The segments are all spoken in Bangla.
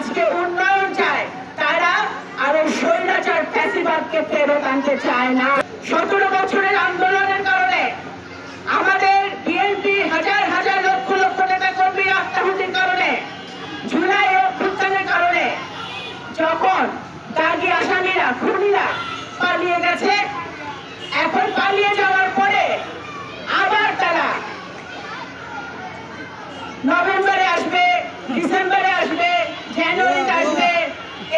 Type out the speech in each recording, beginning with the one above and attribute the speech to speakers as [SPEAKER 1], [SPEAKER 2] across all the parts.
[SPEAKER 1] আজকে উন্নয়ন চায়, তারা আর ওই স্বৈরাচার ফ্যাসিবাদকে ফেরত আনতে চায় না। 17 বছরের আন্দোলনের কারণে আমাদের বিএনপি হাজার হাজার লক্ষ লক্ষ নেতা কর্মী আত্মাহুতির কারণে, জুলাই অভ্যুত্থানের কারণে যখন দাগী আসামিরা খুনিরা পালিয়ে গেছে, এখন পালিয়ে যাওয়ার পরে আবার তারা নভেম্বরে আসবে, ডিসেম্বরে আসবে, জানুয়ারিতে আসবে,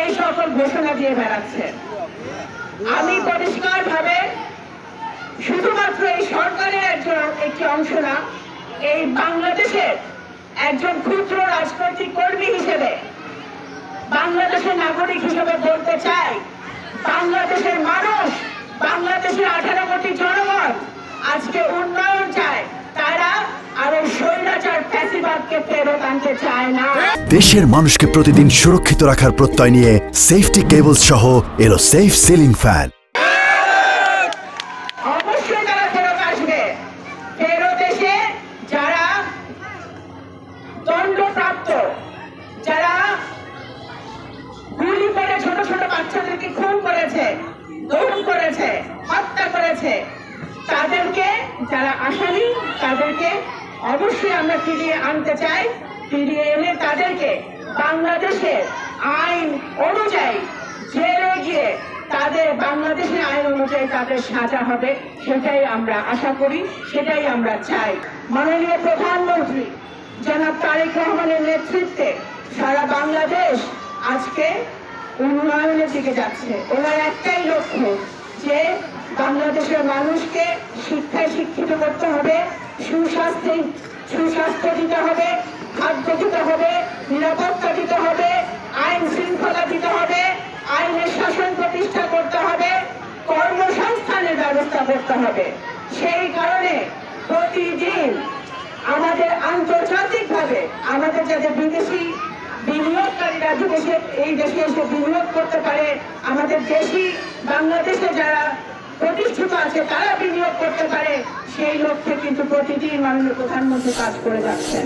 [SPEAKER 1] এই সকল ঘোষণা দিয়ে বেড়াচ্ছে। আমি পরিষ্কার ভাবে শুধুমাত্র এই সরকারের একটি অংশ না, এই বাংলাদেশের একজন ক্ষুদ্র রাজনৈতিক কর্মী হিসেবে, বাংলাদেশের নাগরিক হিসেবে বলতে চাই, বাংলাদেশের মানুষ, বাংলাদেশের 18 কোটি জনগণ আজকে উন্নয়ন চায়, তারা আর ওই স্বৈরাচার ফ্যাসিবাদকে ফেরত আনতে চায় না।
[SPEAKER 2] দেশের মানুষকে প্রতিদিন সুরক্ষিত রাখার প্রত্যয় নিয়ে সেফটি কেবলস সহ এলো সেফ সিলিং ফ্যান।
[SPEAKER 1] অবশ্যই তারা ফেরত আসবে। ফেরত এসে যারা দণ্ডপ্রাপ্ত, যারা গুলি করে ছোট ছোট বাচ্চাদেরকে খুন করেছে, গুম করেছে, হত্যা করেছে, তাদেরকে, যারা আসামি, তাদেরকে অবশ্যই আমরা ফিরিয়ে আনতে চাই। ফিরিয়ে এনে তাদেরকে বাংলাদেশের আইন অনুযায়ী জেলে গিয়ে তাদের বাংলাদেশের আইন অনুযায়ী তাদের সাজা হবে, সেটাই আমরা আশা করি, সেটাই আমরা চাই। মাননীয় প্রধানমন্ত্রী জনাব তারেক রহমানের নেতৃত্বে সারা বাংলাদেশ আজকে উন্নয়নের দিকে যাচ্ছে। ওনার একটাই লক্ষ্য যে বাংলাদেশের মানুষকে শিক্ষায় শিক্ষিত করতে হবে, সুস্বাস্থ্য দিতে হবে, খাদ্য দিতে হবে, নিরাপত্তা দিতে হবে, আইন শৃঙ্খলা দিতে হবে, আইনের শাসন প্রতিষ্ঠা করতে হবে, কর্মসংস্থানের ব্যবস্থা করতে হবে। সেই কারণে প্রতিদিন আমাদের আন্তর্জাতিকভাবে আমাদের যাতে বিদেশি বিনিয়োগকারীরা এই দেশে এসে বিনিয়োগ করতে পারে, আমাদের দেশি বাংলাদেশে যারা প্রতিষ্ঠিত আছে তারা বিনিয়োগ করতে পারে, সেই লক্ষ্যে কিন্তু প্রতিদিন মাননীয় প্রধানমন্ত্রী কাজ করে যাচ্ছেন।